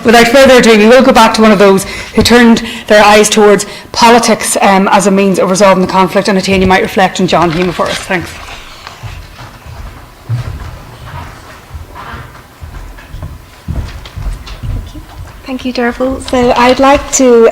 Without further ado, we will go back to one of those who turned their eyes towards politics as a means of resolving the conflict. And Etain, you might reflect on John Hume for us. Thanks. Thank you, Dearbhail. So I'd like to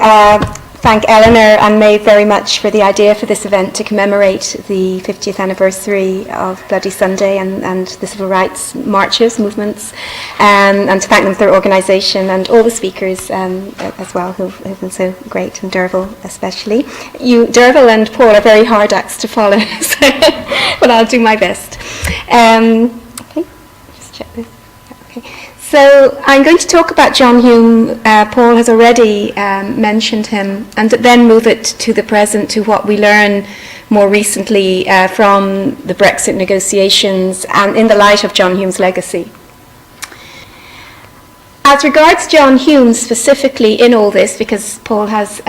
thank Eleanor and Maeve very much for the idea for this event to commemorate the 50th anniversary of Bloody Sunday and the civil rights marches, movements, and to thank them for their organisation and all the speakers as well who've been so great, and Dearbhail especially. Dearbhail and Paul are very hard acts to follow, but I'll do my best. Okay, just check this. Okay. So I'm going to talk about John Hume. Paul has already mentioned him, and then move it to the present, to what we learn more recently from the Brexit negotiations and in the light of John Hume's legacy. As regards John Hume specifically in all this, because Paul has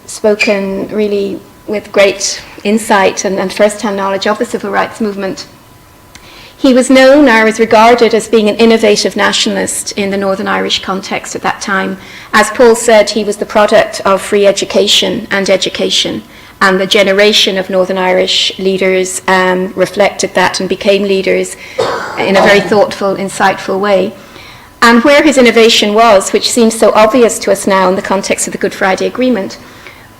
spoken really with great insight and first-hand knowledge of the civil rights movement, he was known or was regarded as being an innovative nationalist in the Northern Irish context at that time. As Paul said, he was the product of free education, and the generation of Northern Irish leaders reflected that and became leaders in a very thoughtful, insightful way. And where his innovation was, which seems so obvious to us now in the context of the Good Friday Agreement,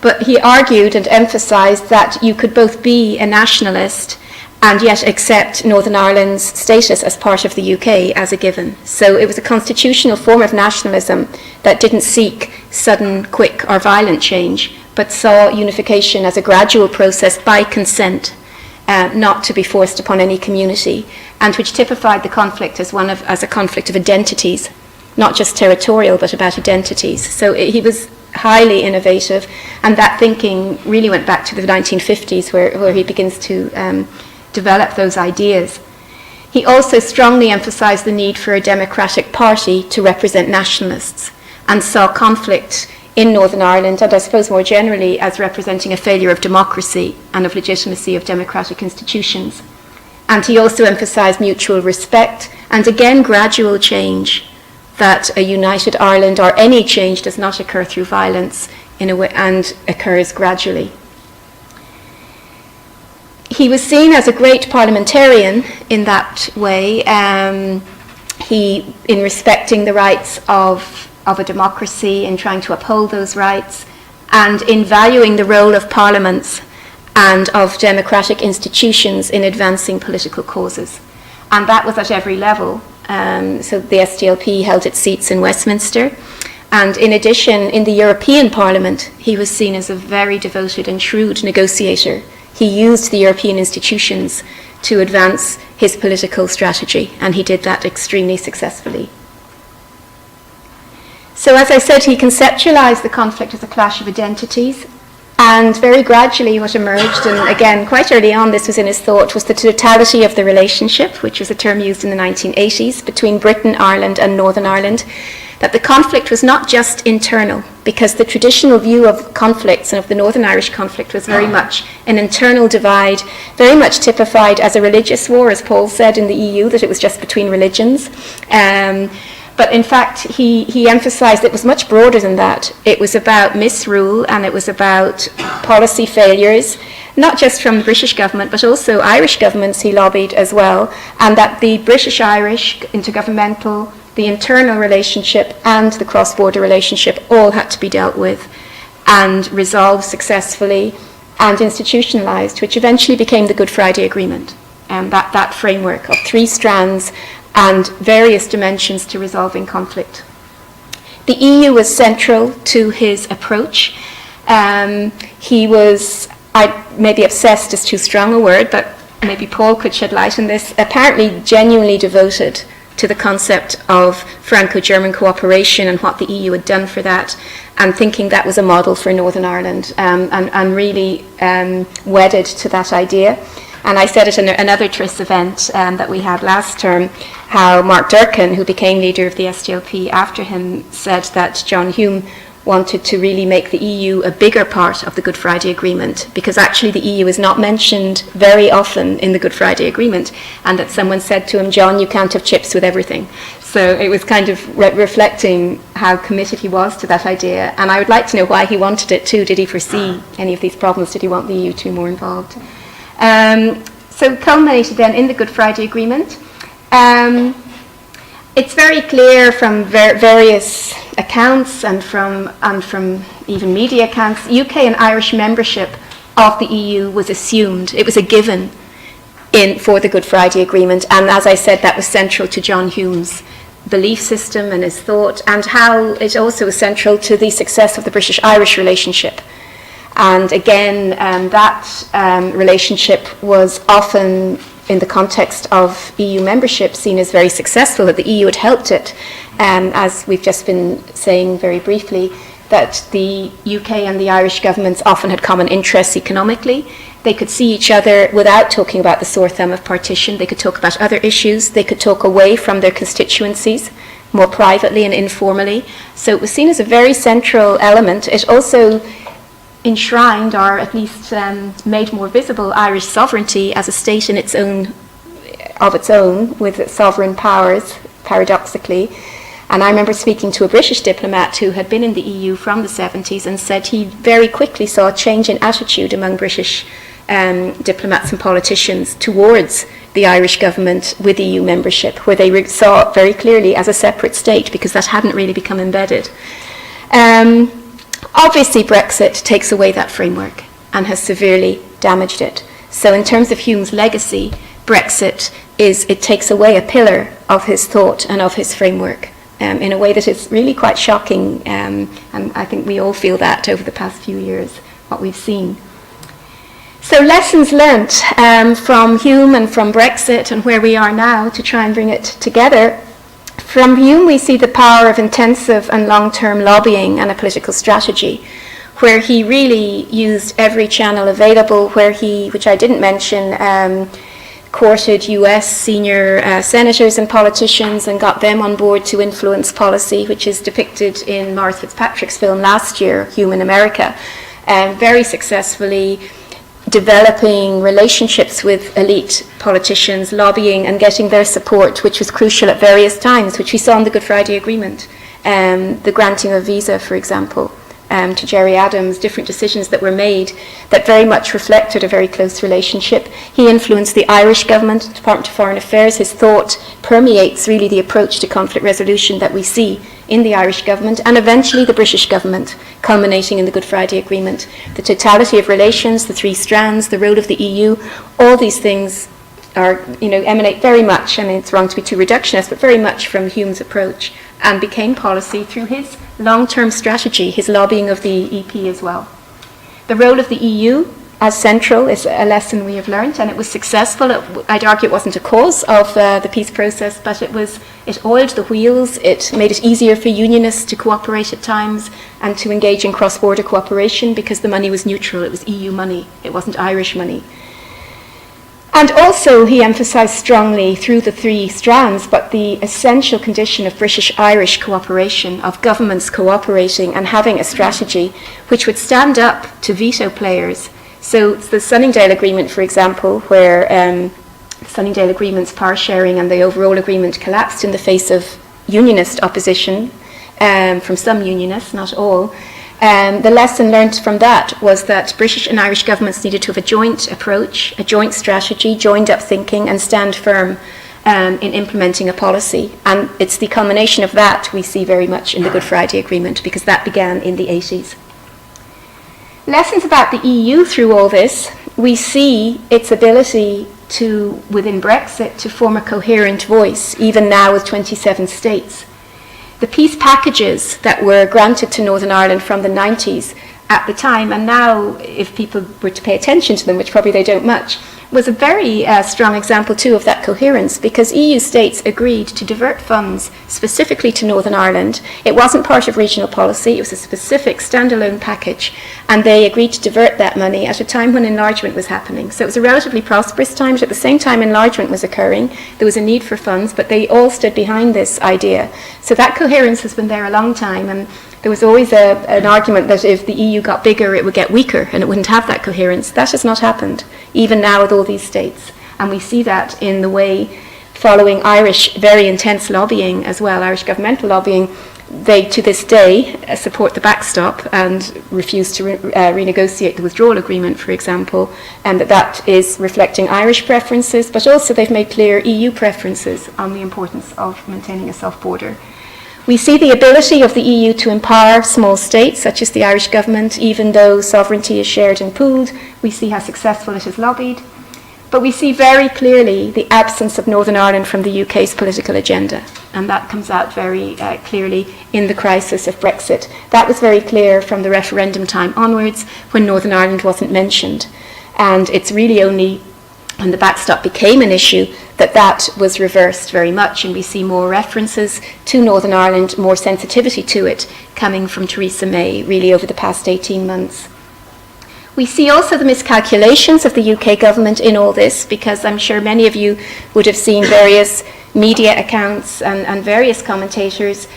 but he argued and emphasised that you could both be a nationalist and yet accept Northern Ireland's status as part of the UK as a given. So it was a constitutional form of nationalism that didn't seek sudden, quick or violent change, but saw unification as a gradual process by consent, not to be forced upon any community, and which typified the conflict as a conflict of identities, not just territorial, but about identities. So he was highly innovative, and that thinking really went back to the 1950s, where he begins to develop those ideas. He also strongly emphasised the need for a democratic party to represent nationalists, and saw conflict in Northern Ireland, and I suppose more generally, as representing a failure of democracy and of legitimacy of democratic institutions. And he also emphasised mutual respect and, again, gradual change, that a united Ireland or any change does not occur through violence in a way, and occurs gradually. He was seen as a great parliamentarian in that way, in respecting the rights of a democracy, in trying to uphold those rights, and in valuing the role of parliaments and of democratic institutions in advancing political causes. And that was at every level. So the SDLP held its seats in Westminster. And in addition, in the European Parliament, he was seen as a very devoted and shrewd negotiator. He used the European institutions to advance his political strategy, and he did that extremely successfully. So as I said, he conceptualized the conflict as a clash of identities, and very gradually what emerged, and again quite early on this was in his thought, was the totality of the relationship, which was a term used in the 1980s, between Britain, Ireland and Northern Ireland, that the conflict was not just internal, because the traditional view of conflicts and of the Northern Irish conflict was very much an internal divide, very much typified as a religious war, as Paul said in the EU, that it was just between religions. But in fact, he emphasised it was much broader than that. It was about misrule, and it was about policy failures, not just from the British government, but also Irish governments he lobbied as well, and that the British-Irish intergovernmental, the internal relationship and the cross-border relationship all had to be dealt with and resolved successfully and institutionalised, which eventually became the Good Friday Agreement, and that framework of 3 strands and various dimensions to resolving conflict. The EU was central to his approach. He was, maybe obsessed is too strong a word, but maybe Paul could shed light on this, apparently genuinely devoted to the concept of Franco-German cooperation and what the EU had done for that, and thinking that was a model for Northern Ireland, and really wedded to that idea. And I said at another TRISS event that we had last term, how Mark Durkan, who became leader of the SDLP after him, said that John Hume wanted to really make the EU a bigger part of the Good Friday Agreement, because actually the EU is not mentioned very often in the Good Friday Agreement, and that someone said to him, "John, you can't have chips with everything." So it was kind of reflecting how committed he was to that idea. And I would like to know why he wanted it too. Did he foresee any of these problems? Did he want the EU to be more involved? So culminated then in the Good Friday Agreement. It's very clear from various accounts and from even media accounts, UK and Irish membership of the EU was assumed. It was a given for the Good Friday Agreement, and as I said, that was central to John Hume's belief system and his thought, and how it also was central to the success of the British-Irish relationship. And again, that relationship was often, in the context of EU membership, seen as very successful, that the EU had helped it, as we've just been saying very briefly, that the UK and the Irish governments often had common interests economically. They could see each other without talking about the sore thumb of partition. They could talk about other issues. They could talk away from their constituencies, more privately and informally. So it was seen as a very central element. It also enshrined, or at least made more visible, Irish sovereignty as a state in its own, with sovereign powers, paradoxically. And I remember speaking to a British diplomat who had been in the EU from the 70s and said he very quickly saw a change in attitude among British diplomats and politicians towards the Irish government with EU membership, where they saw it very clearly as a separate state, because that hadn't really become embedded. Obviously, Brexit takes away that framework and has severely damaged it. So in terms of Hume's legacy, Brexit takes away a pillar of his thought and of his framework. In a way that is really quite shocking, and I think we all feel that over the past few years, what we've seen. So lessons learnt from Hume and from Brexit and where we are now, to try and bring it together. From Hume we see the power of intensive and long-term lobbying and a political strategy, where he really used every channel available, where he, which I didn't mention, courted US senior senators and politicians and got them on board to influence policy, which is depicted in Maurice Fitzpatrick's film last year, Hume in America, very successfully developing relationships with elite politicians, lobbying and getting their support, which was crucial at various times, which we saw in the Good Friday Agreement, the granting of visa, for example, to Gerry Adams, different decisions that were made that very much reflected a very close relationship. He influenced the Irish government, Department of Foreign Affairs. His thought permeates really the approach to conflict resolution that we see in the Irish government, and eventually the British government, culminating in the Good Friday Agreement. The totality of relations, the three strands, the role of the EU, all these things are, emanate very much, I mean, it's wrong to be too reductionist, but very much from Hume's approach, and became policy through his long-term strategy, his lobbying of the EP as well. The role of the EU as central is a lesson we have learned, and it was successful. I'd argue it wasn't a cause of the peace process, but it oiled the wheels. It made it easier for unionists to cooperate at times and to engage in cross-border cooperation, because the money was neutral. It was EU money. It wasn't Irish money. And also he emphasised strongly through the three strands, but the essential condition of British-Irish cooperation, of governments cooperating and having a strategy which would stand up to veto players. So the Sunningdale Agreement, for example, where Sunningdale Agreement's power sharing and the overall agreement collapsed in the face of unionist opposition from some unionists, not all. The lesson learned from that was that British and Irish governments needed to have a joint approach, a joint strategy, joined up thinking, and stand firm in implementing a policy. And it's the culmination of that we see very much in the Good Friday Agreement, because that began in the 80s. Lessons about the EU through all this: we see its ability to, within Brexit, to form a coherent voice, even now with 27 states. The peace packages that were granted to Northern Ireland from the 90s at the time, and now if people were to pay attention to them, which probably they don't much, was a very strong example too of that coherence, because EU states agreed to divert funds specifically to Northern Ireland. It wasn't part of regional policy, it was a specific standalone package, and they agreed to divert that money at a time when enlargement was happening. So it was a relatively prosperous time, but at the same time enlargement was occurring. There was a need for funds, but they all stood behind this idea. So that coherence has been there a long time, and there was always an argument that if the EU got bigger, it would get weaker and it wouldn't have that coherence. That has not happened, even now with all these states. And we see that in the way following Irish very intense lobbying as well, Irish governmental lobbying, they to this day support the backstop and refuse to renegotiate the withdrawal agreement, for example, and that is reflecting Irish preferences, but also they've made clear EU preferences on the importance of maintaining a soft border. We see the ability of the EU to empower small states, such as the Irish government, even though sovereignty is shared and pooled. We see how successful it has lobbied. But we see very clearly the absence of Northern Ireland from the UK's political agenda. And that comes out very clearly in the crisis of Brexit. That was very clear from the referendum time onwards, when Northern Ireland wasn't mentioned. And it's really only when the backstop became an issue that was reversed very much, and we see more references to Northern Ireland, more sensitivity to it coming from Theresa May really over the past 18 months. We see also the miscalculations of the UK government in all this, because I'm sure many of you would have seen various media accounts and various commentators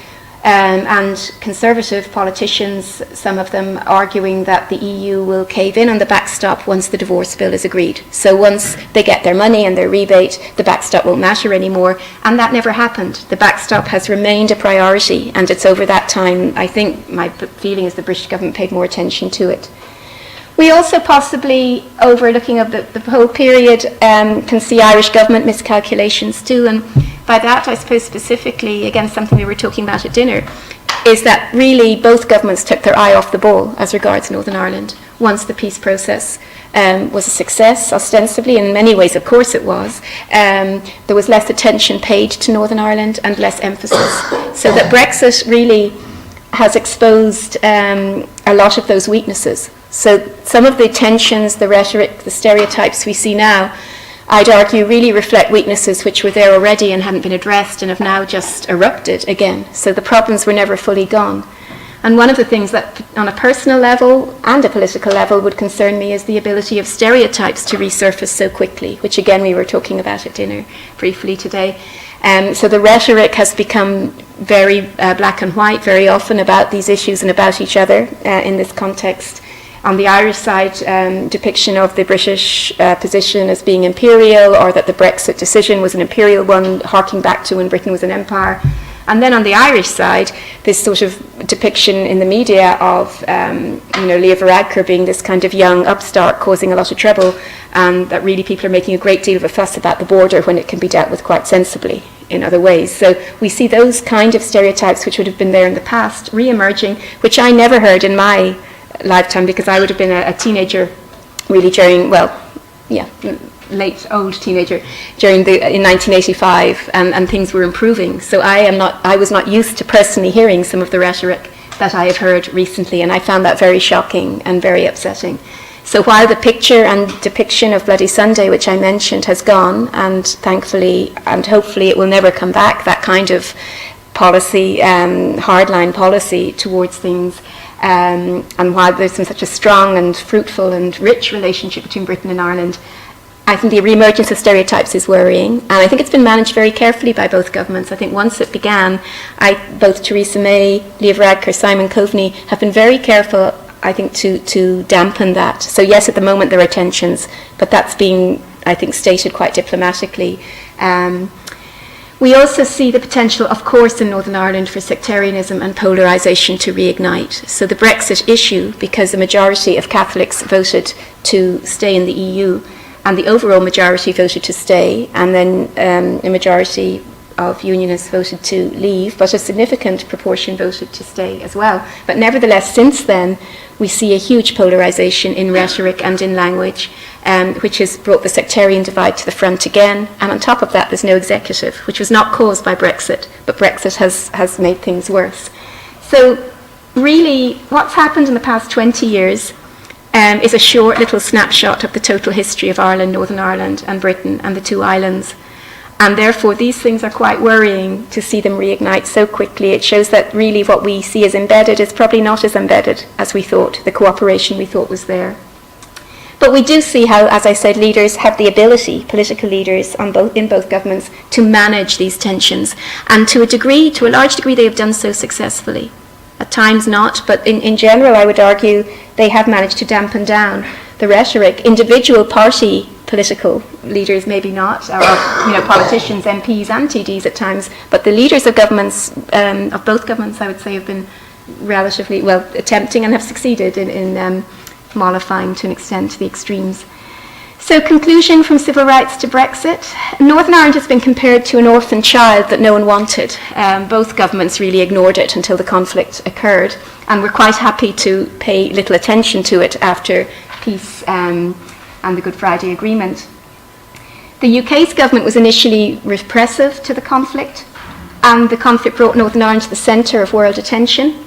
and conservative politicians, some of them arguing that the EU will cave in on the backstop once the divorce bill is agreed. So once they get their money and their rebate, the backstop won't matter anymore. And that never happened. The backstop has remained a priority, and it's over that time, I think, my feeling is the British government paid more attention to it. We also possibly, over looking at the whole period, can see Irish government miscalculations too. And by that, I suppose specifically, again, something we were talking about at dinner, is that really both governments took their eye off the ball as regards Northern Ireland. Once the peace process was a success, ostensibly, in many ways, of course it was, there was less attention paid to Northern Ireland and less emphasis. So that Brexit really has exposed a lot of those weaknesses. So some of the tensions, the rhetoric, the stereotypes we see now, I'd argue really reflect weaknesses which were there already and hadn't been addressed and have now just erupted again. So the problems were never fully gone. And one of the things that on a personal level and a political level would concern me is the ability of stereotypes to resurface so quickly, which again we were talking about at dinner briefly today. So the rhetoric has become very black and white very often about these issues and about each other in this context. On the Irish side, depiction of the British position as being imperial, or that the Brexit decision was an imperial one, harking back to when Britain was an empire. And then on the Irish side, this sort of depiction in the media of Leo Varadkar being this kind of young upstart causing a lot of trouble, and that really people are making a great deal of a fuss about the border when it can be dealt with quite sensibly in other ways. So we see those kind of stereotypes which would have been there in the past re-emerging, which I never heard in my lifetime, because I would have been a teenager really during, late old teenager in 1985, and things were improving. So I was not used to personally hearing some of the rhetoric that I have heard recently, and I found that very shocking and very upsetting. So while the picture and depiction of Bloody Sunday, which I mentioned, has gone, and thankfully and hopefully it will never come back, that kind of policy, hardline policy towards things, and while there's been such a strong and fruitful and rich relationship between Britain and Ireland, I think the re-emergence of stereotypes is worrying, and I think it's been managed very carefully by both governments. I think once it began, both Theresa May, Leo Varadkar, Simon Coveney have been very careful, I think, to dampen that. So yes, at the moment there are tensions, but that's being, I think, stated quite diplomatically. We also see the potential, of course, in Northern Ireland for sectarianism and polarisation to reignite. So the Brexit issue, because the majority of Catholics voted to stay in the EU, and the overall majority voted to stay, and then a majority of unionists voted to leave, but a significant proportion voted to stay as well. But nevertheless, since then, we see a huge polarisation in rhetoric and in language, which has brought the sectarian divide to the front again. And on top of that, there's no executive, which was not caused by Brexit, but Brexit has made things worse. So really, what's happened in the past 20 years is a short little snapshot of the total history of Ireland, Northern Ireland and Britain and the two islands. And therefore, these things are quite worrying to see them reignite so quickly. It shows that really what we see as embedded is probably not as embedded as we thought, the cooperation we thought was there. But we do see how, as I said, leaders have the ability, political leaders in both governments, to manage these tensions. And to a large degree, they have done so successfully. At times not, but in general, I would argue they have managed to dampen down the rhetoric. Individual party political leaders maybe not, or politicians, MPs and TDs at times, but the leaders of governments, of both governments, I would say, have been relatively, well, attempting and have succeeded in mollifying to an extent the extremes. So, conclusion from civil rights to Brexit. Northern Ireland has been compared to an orphan child that no one wanted. Both governments really ignored it until the conflict occurred, and were quite happy to pay little attention to it after peace and the Good Friday Agreement. The UK's government was initially repressive to the conflict, and the conflict brought Northern Ireland to the centre of world attention.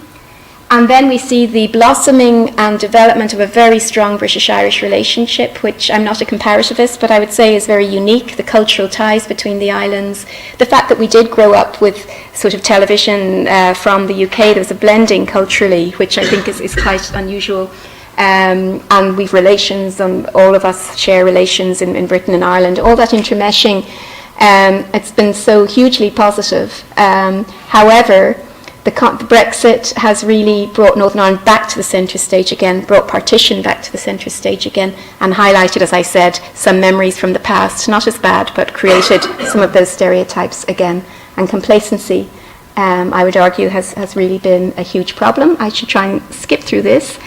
And then we see the blossoming and development of a very strong British-Irish relationship, which I'm not a comparativist, but I would say is very unique. The cultural ties between the islands, the fact that we did grow up with sort of television from the UK, there was a blending culturally, which I think is quite unusual. And we've relations, all of us share relations in Britain and Ireland, all that intermeshing, it's been so hugely positive. However, the Brexit has really brought Northern Ireland back to the centre stage again, brought partition back to the centre stage again, and highlighted, as I said, some memories from the past, not as bad, but created some of those stereotypes again. And complacency, I would argue, has really been a huge problem. I should try and skip through this.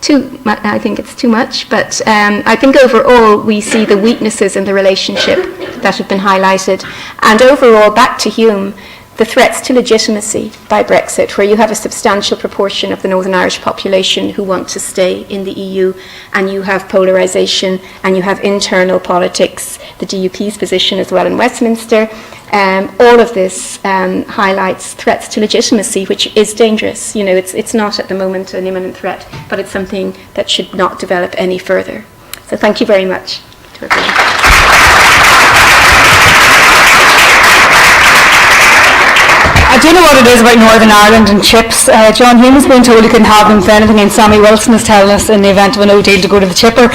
I think it's too much, but I think overall we see the weaknesses in the relationship that have been highlighted. And overall, back to Hume, the threats to legitimacy by Brexit, where you have a substantial proportion of the Northern Irish population who want to stay in the EU, and you have polarisation, and you have internal politics, the DUP's position as well in Westminster. All of this highlights threats to legitimacy, which is dangerous. It's not at the moment an imminent threat, but it's something that should not develop any further. So thank you very much to everyone. I do know what it is about Northern Ireland and chips. John Hume has been told he couldn't have them for anything, and Sammy Wilson is telling us in the event of a no deal to go to the chipper.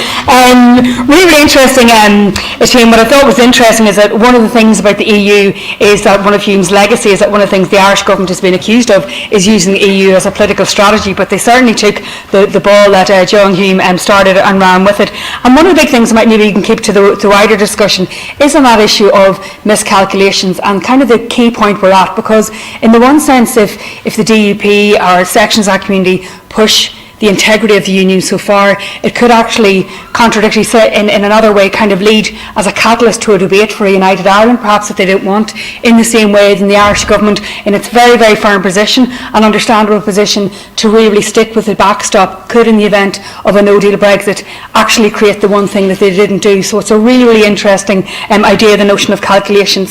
Really interesting. Etain, what I thought was interesting is that one of the things about the EU is that one of Hume's legacy is that one of the things the Irish government has been accused of is using the EU as a political strategy, but they certainly took the ball that John Hume started and ran with it. And one of the big things that maybe you can keep to the wider discussion is on that issue of miscalculations and kind of the key point we're at, because in the one sense, if the DUP or sections of that community push the integrity of the union so far, it could actually contradictory in another way kind of lead as a catalyst to a debate for a united Ireland, perhaps, that they don't want, in the same way than the Irish government, in its very, very firm position and understandable position to really stick with the backstop, could, in the event of a no-deal Brexit, actually create the one thing that they didn't do. So it's a really, really interesting idea, the notion of calculations.